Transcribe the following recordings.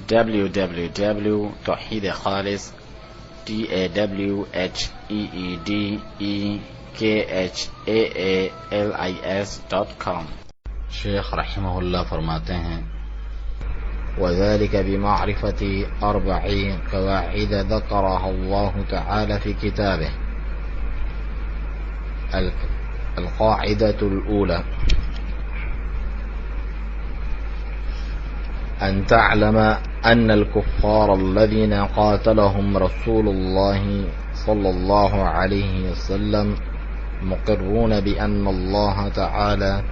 www.tawheedkhalis.com. شیخ رحمہ اللہ فرماتے ہیں وذلك بمعرفة 4 قواعد ذكرها الله تعالى في كتابه. القاعدة الأولى أن تعلم أن الكفار الذين قاتلهم رسول الله صلى الله عليه وسلم مقرون بأن الله تعالى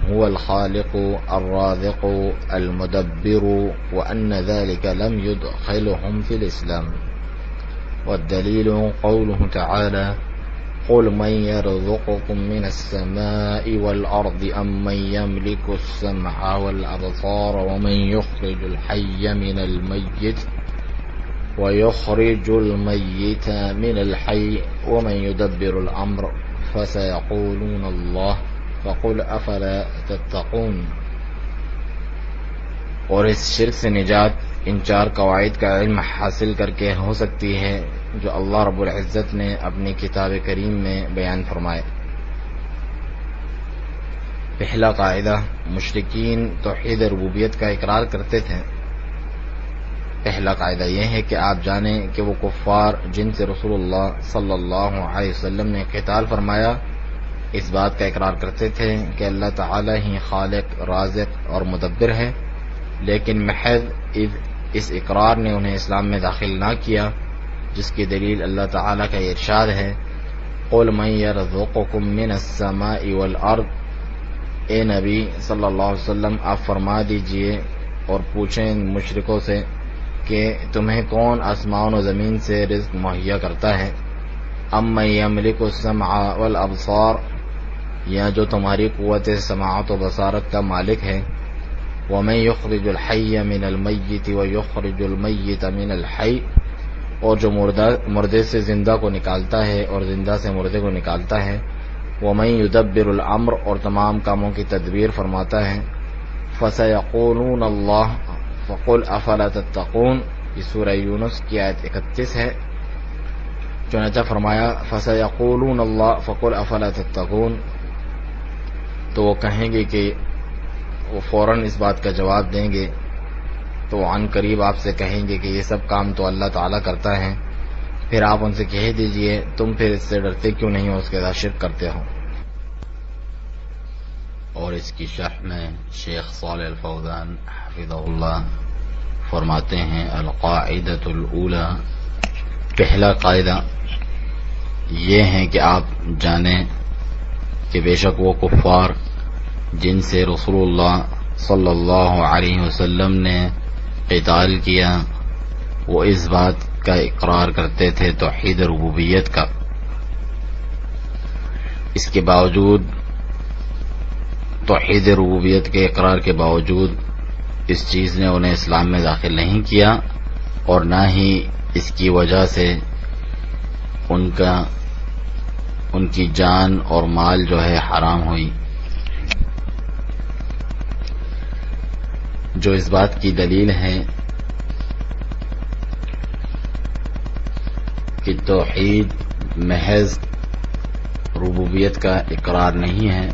هو الخالق الرازق المدبر وأن ذلك لم يدخلهم في الإسلام. والدليل قوله تعالى قل من يرزقكم من السماء والأرض أم من يملك السمع والأبصار ومن يخرج الحي من الميت ويخرج الميت من الحي ومن يدبر الأمر فسيقولون الله فقل افلا تتقون. اور اس شرک سے نجات ان 4 قواعد کا علم حاصل کر کے ہو سکتی ہے جو اللہ رب العزت نے اپنی کتاب کریم میں بیان فرمائے. پہلا قاعدہ، مشرکین توحید ربوبیت کا اقرار کرتے تھے. پہلا قاعدہ یہ ہے کہ آپ جانیں کہ وہ کفار جن سے رسول اللہ صلی اللہ علیہ وسلم نے قتال فرمایا اس بات کا اقرار کرتے تھے کہ اللہ تعالی ہی خالق، رازق اور مدبر ہے، لیکن محض اس اقرار نے انہیں اسلام میں داخل نہ کیا، جس کی دلیل اللہ تعالی کا ارشاد ہے قل من یرزقکم من السماء والارض. اے نبی صلی اللہ علیہ وسلم آپ فرما دیجئے اور پوچھیں مشرکوں سے کہ تمہیں کون آسمان و زمین سے رزق مہیا کرتا ہے. ام من یملک السمع والابصار، یا جو تمہاری قوت سماعت و بصارت کا مالک ہے. ومن یخرج الحی من المیت ویخرج المیت من الحی، اور جو مردے سے زندہ کو نکالتا ہے اور زندہ سے مردے کو نکالتا ہے. ومن یدبر الامر، اور تمام کاموں کی تدبیر فرماتا ہے. فسیقولون اللہ فقل افلا تتقون، یہ سورہ یونس کی آیت 31 ہے. چنانچہ فرمایا فسیقولون اللہ فقل افلا تتقون، تو وہ کہیں گے کہ وہ فوراً اس بات کا جواب دیں گے، تو وہ عن قریب آپ سے کہیں گے کہ یہ سب کام تو اللہ تعالیٰ کرتا ہے. پھر آپ ان سے کہہ دیجئے تم پھر اس سے ڈرتے کیوں نہیں ہو، اس کے ساتھ شرک کرتے ہو. اور اس کی شرح میں شیخ صالح الفوزان حفظہ اللہ فرماتے ہیں القاعدۃ الاولی، پہلا قاعدہ یہ ہے کہ آپ جانیں کہ بے شک وہ کفار جن سے رسول اللہ صلی اللہ علیہ وسلم نے قتال کیا وہ اس بات کا اقرار کرتے تھے توحید ربوبیت کا. اس کے باوجود، توحید ربوبیت کے اقرار کے باوجود اس چیز نے انہیں اسلام میں داخل نہیں کیا، اور نہ ہی اس کی وجہ سے ان کی جان اور مال جو ہے حرام ہوئی، جو اس بات کی دلیل ہے کہ توحید محض ربوبیت کا اقرار نہیں ہے،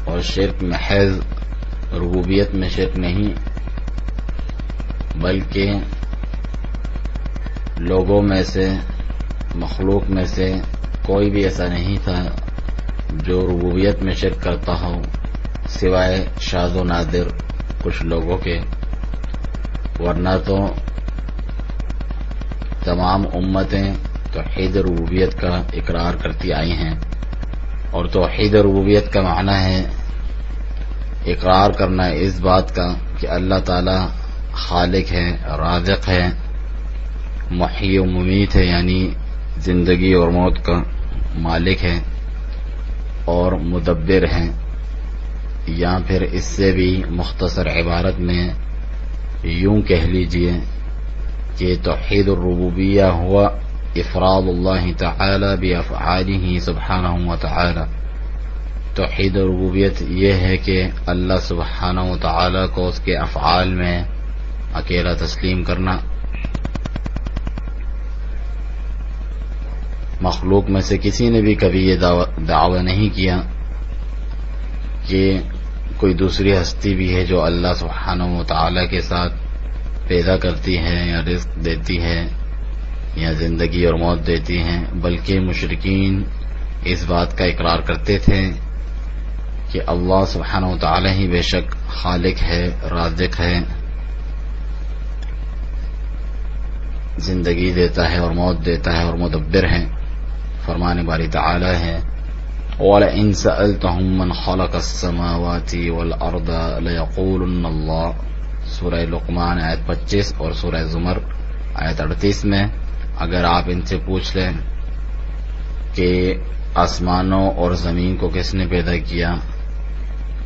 اور شرک محض ربوبیت میں شرک نہیں، بلکہ لوگوں میں سے، مخلوق میں سے کوئی بھی ایسا نہیں تھا جو ربوبیت میں شرک کرتا ہو سوائے شاذ و نادر کچھ لوگوں کے، ورنہ تو تمام امتیں توحید ربوبیت کا اقرار کرتی آئی ہیں. اور توحید ربوبیت کا معنی ہے اقرار کرنا اس بات کا کہ اللہ تعالی خالق ہے، رازق ہے، محیی و ممیت ہے، یعنی زندگی اور موت کا مالک ہے، اور مدبر ہے. یا پھر اس سے بھی مختصر عبارت میں یوں کہہ لیجئے کہ توحید الربوبیہ ہوا افراد اللہ تعالی بافعالہ سبحانہ وتعالی. توحید ربوبیت یہ ہے کہ اللہ سبحانہ وتعالی کو اس کے افعال میں اکیلا تسلیم کرنا. مخلوق میں سے کسی نے بھی کبھی یہ دعویٰ نہیں کیا کہ کوئی دوسری ہستی بھی ہے جو اللہ سبحانہ و تعالی کے ساتھ پیدا کرتی ہے یا رزق دیتی ہے یا زندگی اور موت دیتی ہیں، بلکہ مشرکین اس بات کا اقرار کرتے تھے کہ اللہ سبحانہ و تعالی ہی بے شک خالق ہے، رازق ہے، زندگی دیتا ہے اور موت دیتا ہے اور مدبر ہے. فرمان باری تعالی ہے وَلَئِن سَأَلْتَهُم مَّنْ خَلَقَ السَّمَاوَاتِ وَالْأَرْضَ لَيَقُولُنَّ اللَّهُ. سورہ لقمان آیت 25 اور سورہ زمر آیت 38 میں اگر آپ ان سے پوچھ لیں کہ آسمانوں اور زمین کو کس نے پیدا کیا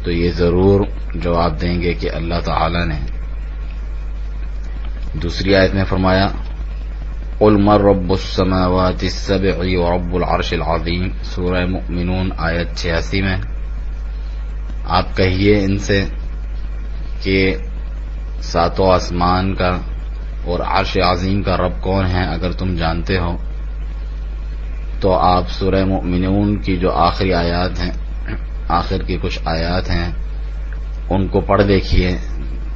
تو یہ ضرور جواب دیں گے کہ اللہ تعالی نے. دوسری آیت میں فرمایا قُلْ مَن رَّبُّ السَّمَاوَاتِ السَّبْعِ وَرَبُّ الْعَرْشِ الْعَظِيمِ. سورہ مؤمنون آیت 86 میں آپ کہیے ان سے کہ ساتوں آسمان کا اور عرش عظیم کا رب کون ہے اگر تم جانتے ہو. تو آپ سورہ مؤمنون کی جو آخری آیات ہیں، آخر کی کچھ آیات ہیں، ان کو پڑھ دیکھیے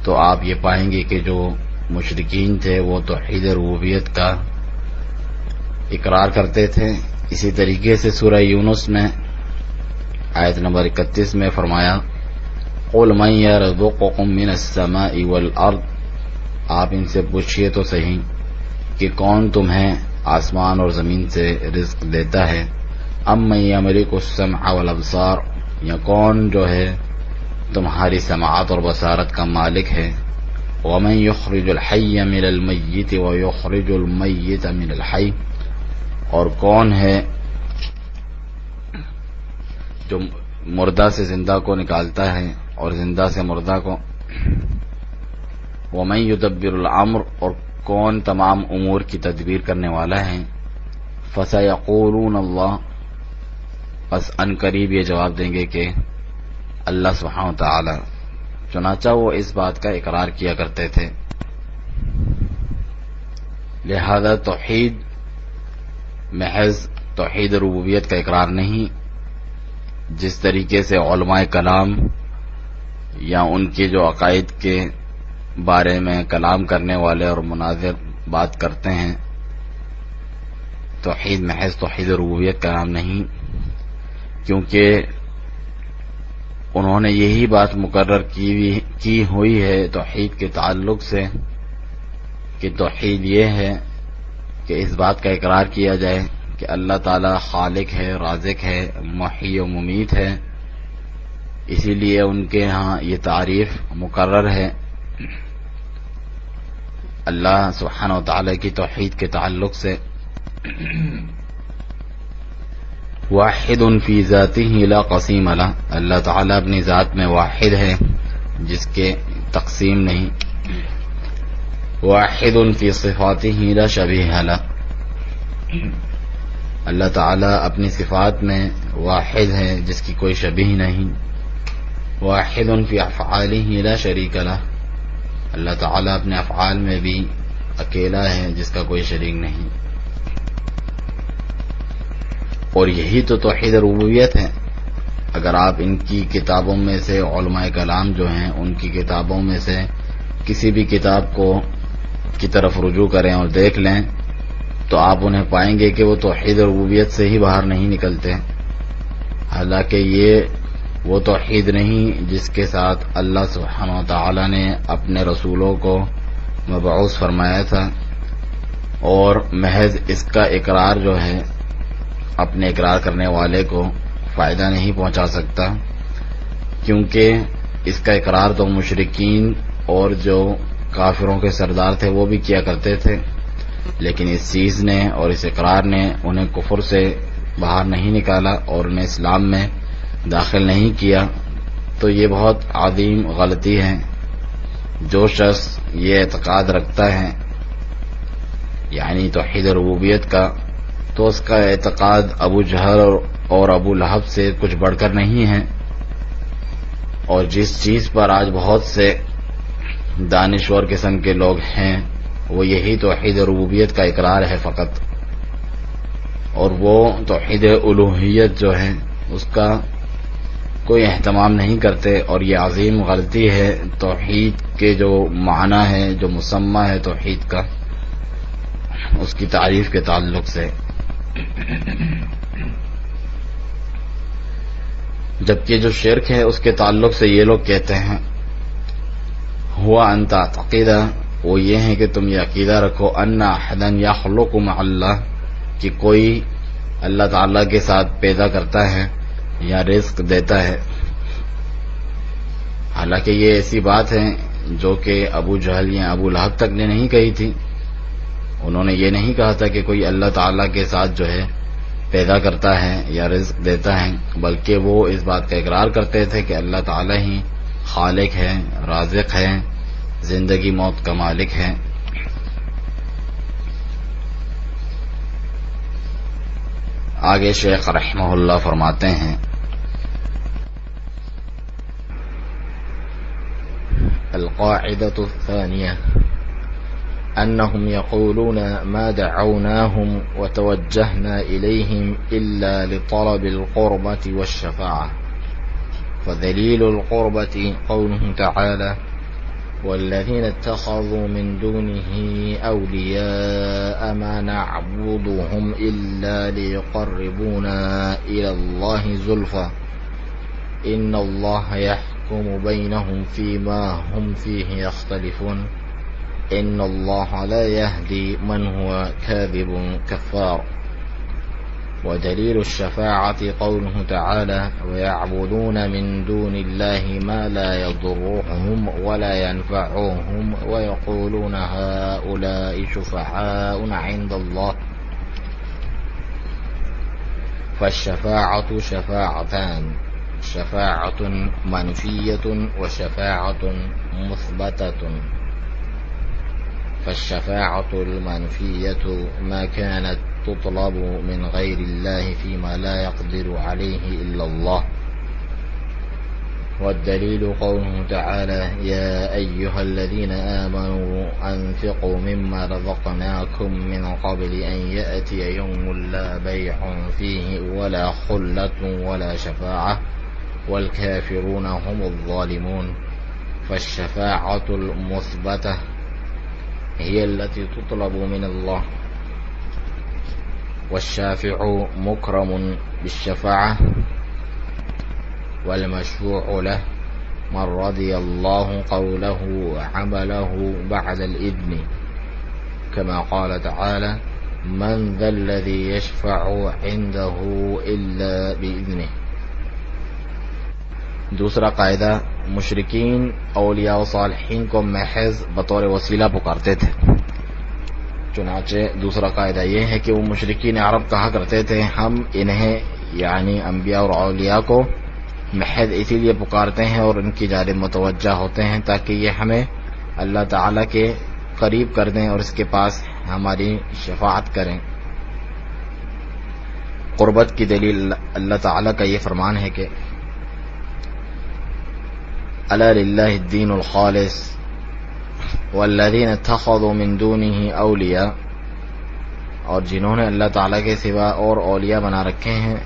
تو آپ یہ پائیں گے کہ جو مشرکین تھے وہ توحید ربوبیت کا اقرار کرتے تھے. اسی طریقے سے سورہ یونس میں آیت نمبر 31 میں فرمایا قُلْ مَن يَرْزُقُكُم مِّنَ السَّمَاءِ وَالْأَرْضِ. آپ ان سے پوچھئے تو صحیح کہ کون تمہیں آسمان اور زمین سے رزق دیتا ہے. أَمَّن يَمْلِكُ السَّمْعَ وَالْأَبْصَارَ. یا کون جو ہے تمہاری سماعت اور بصارت کا مالک ہے. وَمَن يُخْرِجُ الْحَيَّ مِنَ الْمَيِّتِ وَيُخْرِجُ الْمَيِّتَ مِنَ الْحَيِّ. اور کون ہے جو مردہ سے زندہ کو نکالتا ہے اور زندہ سے مردہ کو. وَمَن يُدَبِّرُ الْأَمْرَ. اور کون تمام امور کی تدبیر کرنے والا ہے. فَسَيَقُولُونَ اللَّهُ. پس ان قریب یہ جواب دیں گے کہ اللہ سبحانہ وتعالی. چنانچہ وہ اس بات کا اقرار کیا کرتے تھے. لہذا توحید محض توحید ربوبیت کا اقرار نہیں، جس طریقے سے علماء کلام یا ان کے جو عقائد کے بارے میں کلام کرنے والے اور مناظر بات کرتے ہیں، توحید محض توحید ربوبیت کا نام نہیں، کیونکہ انہوں نے یہی بات مقرر کی ہوئی ہے توحید کے تعلق سے کہ توحید یہ ہے کہ اس بات کا اقرار کیا جائے کہ اللہ تعالی خالق ہے، رازق ہے، محیی و ممیت ہے. اسی لیے ان کے ہاں یہ تعریف مقرر ہے اللہ سبحانہ و تعالی کی توحید کے تعلق سے. واحد فی ذاتہ لا قسیم لہ. اللہ تعالی اپنی ذات میں واحد ہے جس کے تقسیم نہیں. واحد فی صفاتہ لا شبیہ لہ. اللہ تعالی اپنی صفات میں واحد ہے جس کی کوئی شبیہ نہیں. واحد فی افعالہ لا شریک لہ. اللہ تعالی اپنے افعال میں بھی اکیلا ہے جس کا کوئی شریک نہیں. اور یہی تو توحید ربوبیت ہے. اگر آپ ان کی کتابوں میں سے علماء کلام جو ہیں ان کی کتابوں میں سے کسی بھی کتاب کی طرف رجوع کریں اور دیکھ لیں تو آپ انہیں پائیں گے کہ وہ توحید ربوبیت سے ہی باہر نہیں نکلتے. حالانکہ یہ وہ توحید نہیں جس کے ساتھ اللہ سبحانہ و تعالی نے اپنے رسولوں کو مبعوث فرمایا تھا. اور محض اس کا اقرار جو ہے اپنے اقرار کرنے والے کو فائدہ نہیں پہنچا سکتا، کیونکہ اس کا اقرار تو مشرکین اور جو کافروں کے سردار تھے وہ بھی کیا کرتے تھے، لیکن اس چیز نے اور اس اقرار نے انہیں کفر سے باہر نہیں نکالا اور انہیں اسلام میں داخل نہیں کیا. تو یہ بہت عظیم غلطی ہے. جو شخص یہ اعتقاد رکھتا ہے یعنی توحید ربوبیت کا، تو اس کا اعتقاد ابو جہل اور ابو لہب سے کچھ بڑھ کر نہیں ہے. اور جس چیز پر آج بہت سے دانشور قسم کے لوگ ہیں وہ یہی توحید ربوبیت کا اقرار ہے فقط، اور وہ توحید الوہیت جو ہے اس کا کوئی اہتمام نہیں کرتے، اور یہ عظیم غلطی ہے توحید کے جو معنی ہے، جو مسمى ہے توحید کا، اس کی تعریف کے تعلق سے۔ جبکہ جو شرک ہے اس کے تعلق سے یہ لوگ کہتے ہیں ہوا انت عقیدہ، وہ یہ ہے کہ تم یہ عقیدہ رکھو ان احدا یخلق مع اللہ، کہ کوئی اللہ تعالی کے ساتھ پیدا کرتا ہے یا رزق دیتا ہے۔ حالانکہ یہ ایسی بات ہے جو کہ ابو جہل یا ابو لہب تک نے نہیں کہی تھی، انہوں نے یہ نہیں کہا تھا کہ کوئی اللہ تعالی کے ساتھ جو ہے پیدا کرتا ہے یا رزق دیتا ہے، بلکہ وہ اس بات کا اقرار کرتے تھے کہ اللہ تعالی ہی خالق ہے، رازق ہے، زندگی موت کا مالک ہے۔ آگے شیخ رحمہ اللہ فرماتے ہیں القاعدة الثانية أنهم يقولون ما دعوناهم وتوجهنا إليهم إلا لطلب القربة والشفاعة، فدليل القربة قوله تعالى والذين اتخذوا من دونه أولياء ما نعبدهم إلا ليقربونا إلى الله زلفى إن الله يحكم بينهم فيما هم فيه يختلفون إن الله لا يهدي من هو كاذب كفار. ودليل الشفاعة قوله تعالى ويعبدون من دون الله ما لا يضرهم ولا ينفعهم ويقولون هؤلاء شفعاء عند الله. فالشفاعة شفاعتان، شفاعة منفية وشفاعة مثبتة. فالشفاعة المنفية ما كانت تطلب من غير الله فيما لا يقدر عليه إلا الله. والدليل قوله تعالى يا أيها الذين آمنوا أنفقوا مما رزقناكم من قبل أن يأتي يوم لا بيع فيه ولا خلة ولا شفاعة والكافرون هم الظالمون. فالشفاعة المثبتة هي التي تطلب من الله، والشافع مكرم بالشفاعة، والمشفوع له من رضي الله قوله وعمله بعد الإذن، كما قال تعالى من ذا الذي يشفع عنده إلا بإذنه. دوسرا قاعدہ، مشرکین اولیاء و صالحین کو محض بطور وسیلہ پکارتے تھے۔ چنانچہ دوسرا قاعدہ یہ ہے کہ وہ مشرکین عرب کہا کرتے تھے ہم انہیں یعنی انبیاء اور اولیاء کو محض اسی لیے پکارتے ہیں اور ان کی جانب متوجہ ہوتے ہیں تاکہ یہ ہمیں اللہ تعالی کے قریب کر دیں اور اس کے پاس ہماری شفاعت کریں۔ قربت کی دلیل اللہ تعالی کا یہ فرمان ہے کہ الا للہ الدین الخالص والذین اتخذوا من دونه اولیاء، اور جنہوں نے اللہ تعالیٰ کے سوا اور اولیاء بنا رکھے ہیں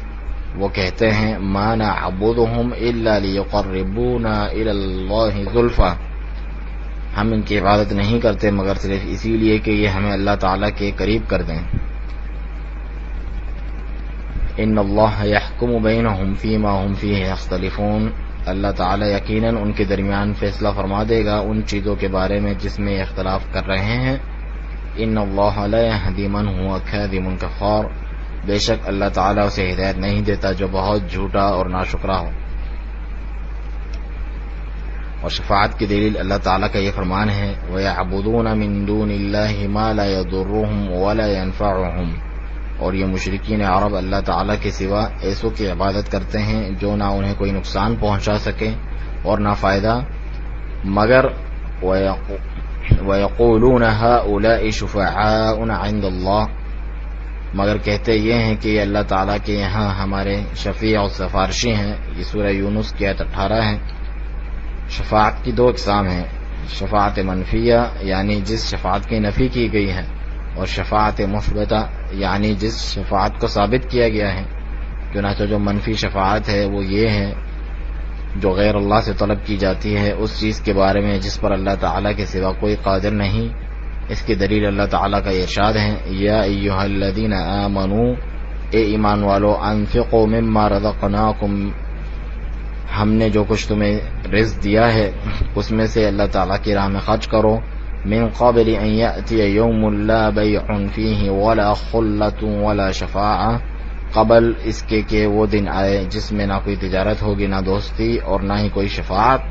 وہ کہتے ہیں ما نعبدهم الا لیقربونا الی اللہ زلفی، ہم ان کی عبادت نہیں کرتے مگر صرف اسی لیے کہ یہ ہمیں اللہ تعالیٰ کے قریب کر دیں۔ ان اللہ یحکم بینہم فیما ہم فیہ یختلفون، اللہ تعالیٰ یقیناً ان کے درمیان فیصلہ فرما دے گا ان چیزوں کے بارے میں جس میں اختلاف کر رہے ہیں۔ ان اللہ لا یہدی من هو کاذب کفار، بے شک اللہ تعالیٰ اسے ہدایت نہیں دیتا جو بہت جھوٹا اور ناشکرا ہو۔ اور شفاعت کی دلیل اللہ تعالیٰ کا یہ فرمان ہے وَيَعْبُدُونَ مِن دُونِ اللَّهِ مَا لَا يَضُرُّهُمْ وَلَا يَنفَعُهُمْ، اور یہ مشرکین عرب اللہ تعالیٰ کے سوا ایسوں کی عبادت کرتے ہیں جو نہ انہیں کوئی نقصان پہنچا سکے اور نہ فائدہ، مگر وَيَقُولُونَ هَؤُلَاءِ شُفَعَاؤُنَا عِندَ اللَّهِ، مگر کہتے یہ ہیں کہ یہ اللہ تعالیٰ کے یہاں ہمارے شفیع اور سفارشی ہیں۔ یہ سورہ یونس کی آیت 18 ہے۔ شفاعت کی دو اقسام ہیں، شفاعت منفیہ یعنی جس شفاعت کی نفی کی گئی ہے، اور شفاعت مثبتہ یعنی جس شفاعت کو ثابت کیا گیا ہے۔ چنانچہ جو منفی شفاعت ہے وہ یہ ہے جو غیر اللہ سے طلب کی جاتی ہے اس چیز کے بارے میں جس پر اللہ تعالیٰ کے سوا کوئی قادر نہیں۔ اس کی دلیل اللہ تعالیٰ کا ارشاد ہے، یا ایھا الذین آمنوا، اے ایمان والو، انفقوا مما رزقناکم، ہم نے جو کچھ تمہیں رزق دیا ہے اس میں سے اللہ تعالیٰ کی راہ میں خرچ کرو، من قبل ان یأتی یوم لا بیع فیہ ولا خلۃ ولا شفاعہ، قبل اس کے کہ وہ دن آئے جس میں نہ کوئی تجارت ہوگی، نہ دوستی، اور نہ ہی کوئی شفاعت،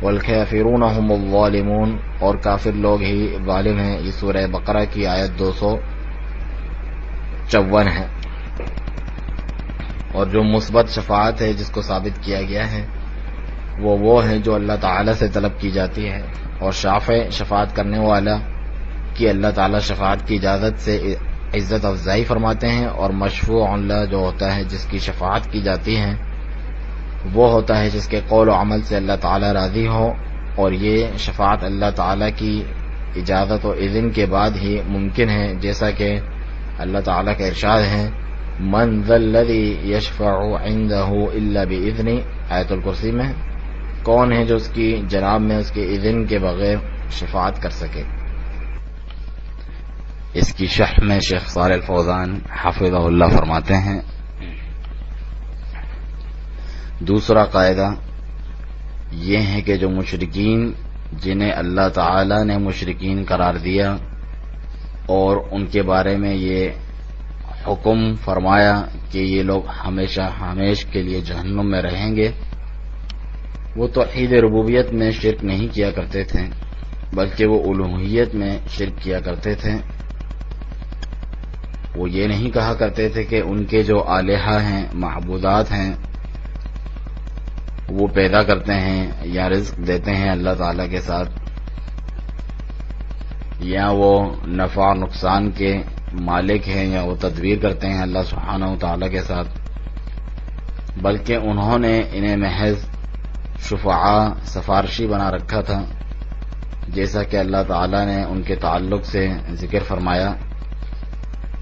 والکافرون هم الظالمون، اور کافر لوگ ہی ظالم ہیں۔ یہ سورہ بقرہ کی آیت 254 ہے۔ اور جو مثبت شفاعت ہے جس کو ثابت کیا گیا ہے وہ ہے جو اللہ تعالیٰ سے طلب کی جاتی ہے، اور شافع شفاعت کرنے والا کی اللہ تعالیٰ شفاعت کی اجازت سے عزت افزائی فرماتے ہیں، اور مشفوع اللہ جو ہوتا ہے جس کی شفاعت کی جاتی ہے وہ ہوتا ہے جس کے قول و عمل سے اللہ تعالیٰ راضی ہو، اور یہ شفاعت اللہ تعالیٰ کی اجازت و اذن کے بعد ہی ممکن ہے، جیسا کہ اللہ تعالیٰ کا ارشاد ہے، من ذا الذی یشفع عنده الا باذنہ، آیت الکرسی میں، کون ہے جو اس کی جناب میں اس کے اذن کے بغیر شفاعت کر سکے۔ اس کی شرح میں شیخ صالح الفوزان حفظہ اللہ فرماتے ہیں، دوسرا قاعدہ یہ ہے کہ جو مشرکین جنہیں اللہ تعالی نے مشرکین قرار دیا اور ان کے بارے میں یہ حکم فرمایا کہ یہ لوگ ہمیشہ ہمیشہ کے لیے جہنم میں رہیں گے، وہ توحید ربوبیت میں شرک نہیں کیا کرتے تھے بلکہ وہ الوہیت میں شرک کیا کرتے تھے۔ وہ یہ نہیں کہا کرتے تھے کہ ان کے جو الہہ ہیں، معبودات ہیں، وہ پیدا کرتے ہیں یا رزق دیتے ہیں اللہ تعالی کے ساتھ، یا وہ نفع نقصان کے مالک ہیں، یا وہ تدبیر کرتے ہیں اللہ سبحانہ و تعالی کے ساتھ، بلکہ انہوں نے انہیں محض شفعاء سفارشی بنا رکھا تھا، جیسا کہ اللہ تعالی نے ان کے تعلق سے ذکر فرمایا،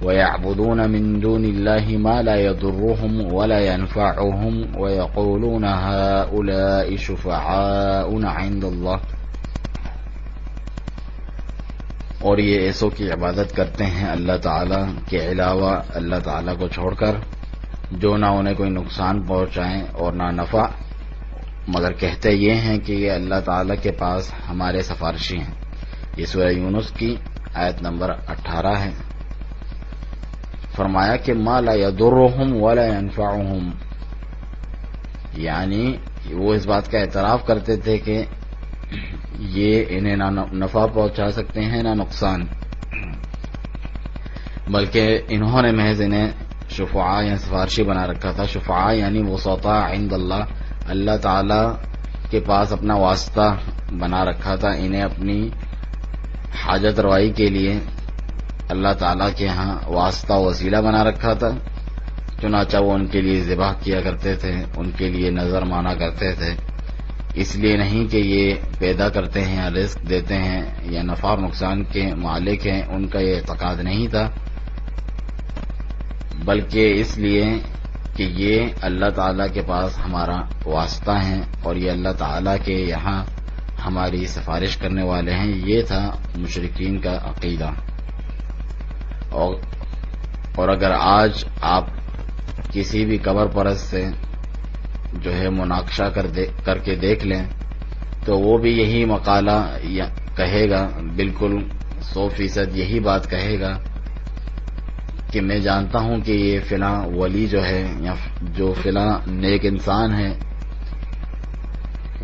وَيَعْبُدُونَ مِن دُونِ اللَّهِ مَا لَا يَضُرُّهُمْ وَلَا يَنفَعُهُمْ وَيَقُولُونَ هَؤُلَاءِ شُفَعَاؤُنَا عِندَ اللَّهِ، اور یہ ایسوں کی عبادت کرتے ہیں اللہ تعالیٰ کے علاوہ، اللہ تعالیٰ کو چھوڑ کر، جو نہ انہیں کوئی نقصان پہنچائیں اور نہ نفع، مگر کہتے یہ ہیں کہ یہ اللہ تعالیٰ کے پاس ہمارے سفارشی ہیں۔ یہ سورہ یونس کی آیت نمبر 18 ہے۔ فرمایا کہ ما لا یضرهم ولا ينفعهم، یعنی وہ اس بات کا اعتراف کرتے تھے کہ یہ انہیں نہ نفع پہنچا سکتے ہیں نہ نقصان، بلکہ انہوں نے محض انہیں شفعاء یا سفارشی بنا رکھا تھا۔ شفعاء یعنی وسطاء عند اللہ، اللہ تعالی کے پاس اپنا واسطہ بنا رکھا تھا، انہیں اپنی حاجت روائی کے لیے اللہ تعالیٰ کے ہاں واسطہ وسیلہ بنا رکھا تھا، چنانچہ وہ ان کے لیے ذبح کیا کرتے تھے، ان کے لیے نظر مانا کرتے تھے، اس لیے نہیں کہ یہ پیدا کرتے ہیں یا رزق دیتے ہیں یا نفع اور نقصان کے مالک ہیں، ان کا یہ اعتقاد نہیں تھا، بلکہ اس لیے کہ یہ اللہ تعالیٰ کے پاس ہمارا واسطہ ہیں اور یہ اللہ تعالیٰ کے یہاں ہماری سفارش کرنے والے ہیں۔ یہ تھا مشرکین کا عقیدہ۔ اور اگر آج آپ کسی بھی قبر پرست سے جو ہے مناقشہ کر کے دیکھ لیں تو وہ بھی یہی مقالہ کہے گا، بالکل 100% یہی بات کہے گا کہ میں جانتا ہوں کہ یہ فلاں ولی جو ہے یا جو فلاں نیک انسان ہے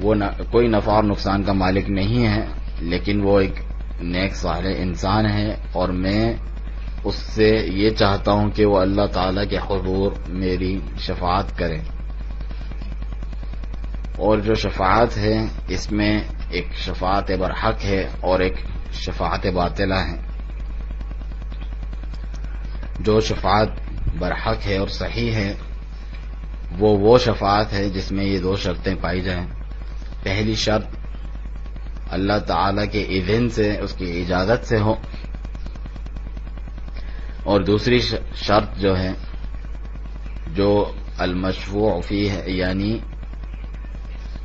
وہ کوئی نفع اور نقصان کا مالک نہیں ہے، لیکن وہ ایک نیک صالح انسان ہے، اور میں اس سے یہ چاہتا ہوں کہ وہ اللہ تعالیٰ کے حضور میری شفاعت کرے۔ اور جو شفاعت ہے اس میں ایک شفاعت برحق ہے اور ایک شفاعت باطلہ ہے۔ جو شفاعت برحق ہے اور صحیح ہے وہ شفاعت ہے جس میں یہ 2 شرطیں پائی جائیں۔ پہلی شرط اللہ تعالی کے اذن سے، اس کی اجازت سے ہو. اور دوسری شرط جو ہے، جو المشفوع فیہ ہے، یعنی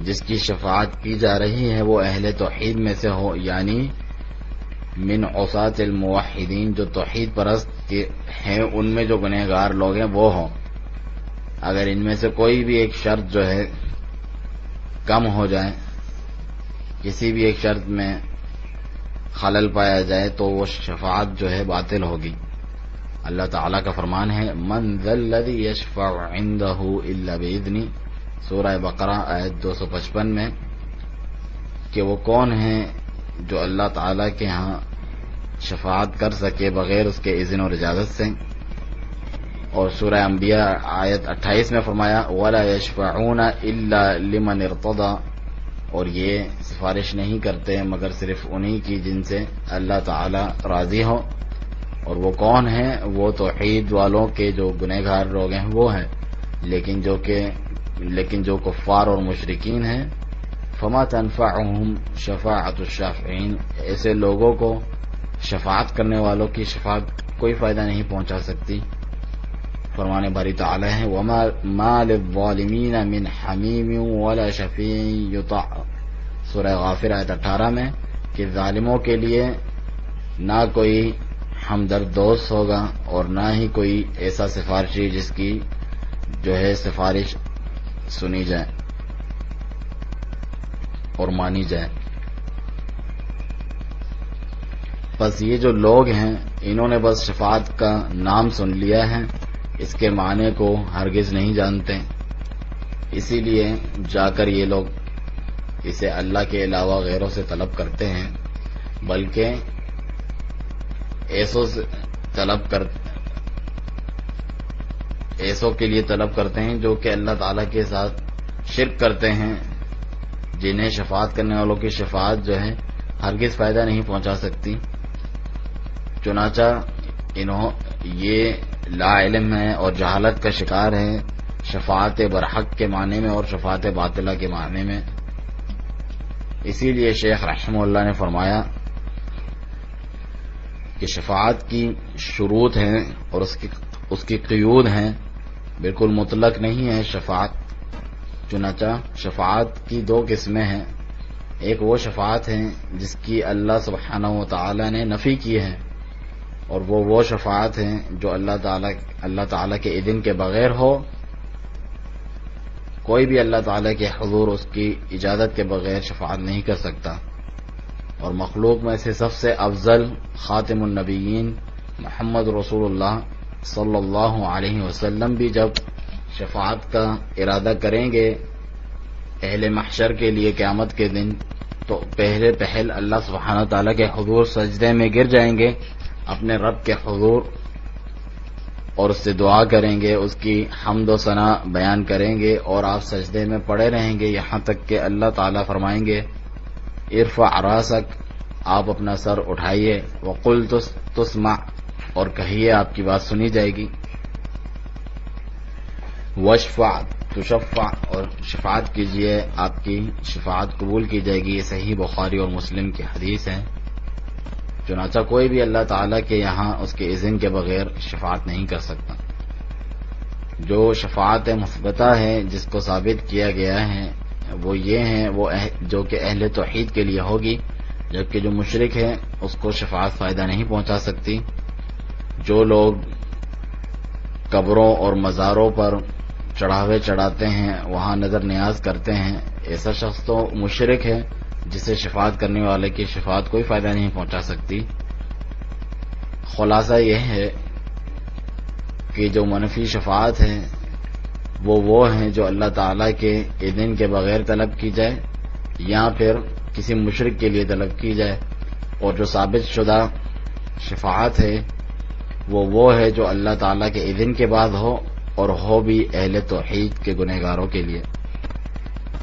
جس کی شفاعت کی جا رہی ہے وہ اہل توحید میں سے ہو، یعنی من عصاة الموحدین، جو توحید پرست ہیں ان میں جو گنہگار لوگ ہیں وہ ہوں. اگر ان میں سے کوئی بھی ایک شرط جو ہے کم ہو جائے، کسی بھی ایک شرط میں خلل پایا جائے تو وہ شفاعت جو ہے باطل ہوگی. اللہ تعالیٰ کا فرمان ہے من ذا الذی یشفع عندہ الا باذنہ، سورہ بقرہ آیت 255 میں، کہ وہ کون ہے جو اللہ تعالیٰ کے ہاں شفاعت کر سکے بغیر اس کے اذن اور اجازت سے. اور سورہ انبیاء آیت 28 میں فرمایا وَلَا يَشْفَعُونَ إِلَّا لِمَنِ ارْتَضَىٰ، اور یہ سفارش نہیں کرتے مگر صرف انہی کی جن سے اللہ تعالیٰ راضی ہو. اور وہ کون ہیں؟ وہ توحید والوں کے جو گنہگار لوگ ہیں وہ ہیں. لیکن جو کفار اور مشرکین ہیں فما تنفعهم شفاعت الشافعین، ایسے لوگوں کو شفاعت کرنے والوں کی شفاعت کوئی فائدہ نہیں پہنچا سکتی. فرمان باری تعالی ہے وما للظالمین من حمیم ولا شفیع یطاع، سورہ غافر آیت 18 میں، کہ ظالموں کے لیے نہ کوئی ہمدرد دوست ہوگا اور نہ ہی کوئی ایسا سفارشی جس کی جو ہے سفارش سنی جائے اور مانی جائے. بس یہ جو لوگ ہیں انہوں نے بس شفاعت کا نام سن لیا ہے، اس کے معنی کو ہرگز نہیں جانتے. اسی لیے جا کر یہ لوگ اسے اللہ کے علاوہ غیروں سے طلب کرتے ہیں، بلکہ ایسوں کے لیے طلب کرتے ہیں جو کہ اللہ تعالیٰ کے ساتھ شرک کرتے ہیں، جنہیں شفاعت کرنے والوں کی شفاعت جو ہے ہرگز فائدہ نہیں پہنچا سکتی. چنانچہ یہ لا علم ہے اور جہالت کا شکار ہے شفاعت برحق کے معنی میں اور شفاعت باطلہ کے معنی میں. اسی لیے شیخ رحمہ اللہ نے فرمایا کہ شفاعت کی شروط ہیں اور اس کی قیود ہیں، بالکل مطلق نہیں ہے شفاعت. چنانچہ شفاعت کی دو قسمیں ہیں. ایک وہ شفاعت ہے جس کی اللہ سبحانہ و تعالی نے نفی کی ہے، اور وہ شفاعت ہے جو اللہ تعالی کے اذن کے بغیر ہو. کوئی بھی اللہ تعالی کے حضور اس کی اجازت کے بغیر شفاعت نہیں کر سکتا. اور مخلوق میں سے سب سے افضل خاتم النبیین محمد رسول اللہ صلی اللہ علیہ وسلم بھی جب شفاعت کا ارادہ کریں گے اہل محشر کے لیے قیامت کے دن، تو پہل اللہ سبحانہ تعالیٰ کے حضور سجدے میں گر جائیں گے اپنے رب کے حضور، اور اس سے دعا کریں گے، اس کی حمد و ثنا بیان کریں گے، اور آپ سجدے میں پڑے رہیں گے یہاں تک کہ اللہ تعالیٰ فرمائیں گے ارفع راسک، آپ اپنا سر اٹھائیے، وقل تسمع، اور کہیے آپ کی بات سنی جائے گی، واشفع تشفع، اور شفاعت کیجئے آپ کی شفاعت قبول کی جائے گی. یہ صحیح بخاری اور مسلم کی حدیث ہے. چنانچہ کوئی بھی اللہ تعالیٰ کے یہاں اس کے اذن کے بغیر شفاعت نہیں کر سکتا. جو شفاعت مثبتہ ہے جس کو ثابت کیا گیا ہے وہ یہ ہیں جو کہ اہل توحید کے لیے ہوگی، جبکہ جو مشرک ہے اس کو شفاعت فائدہ نہیں پہنچا سکتی. جو لوگ قبروں اور مزاروں پر چڑھاوے چڑھاتے ہیں، وہاں نظر نیاز کرتے ہیں، ایسا شخص تو مشرک ہے جسے شفاعت کرنے والے کی شفاعت کوئی فائدہ نہیں پہنچا سکتی. خلاصہ یہ ہے کہ جو منفی شفاعت ہے وہ ہیں جو اللہ تعالیٰ کے اذن کے بغیر طلب کی جائے یا پھر کسی مشرک کے لیے طلب کی جائے، اور جو ثابت شدہ شفاعت ہے وہ ہے جو اللہ تعالیٰ کے اذن کے بعد ہو، اور ہو بھی اہل توحید کے گنہگاروں کے لیے.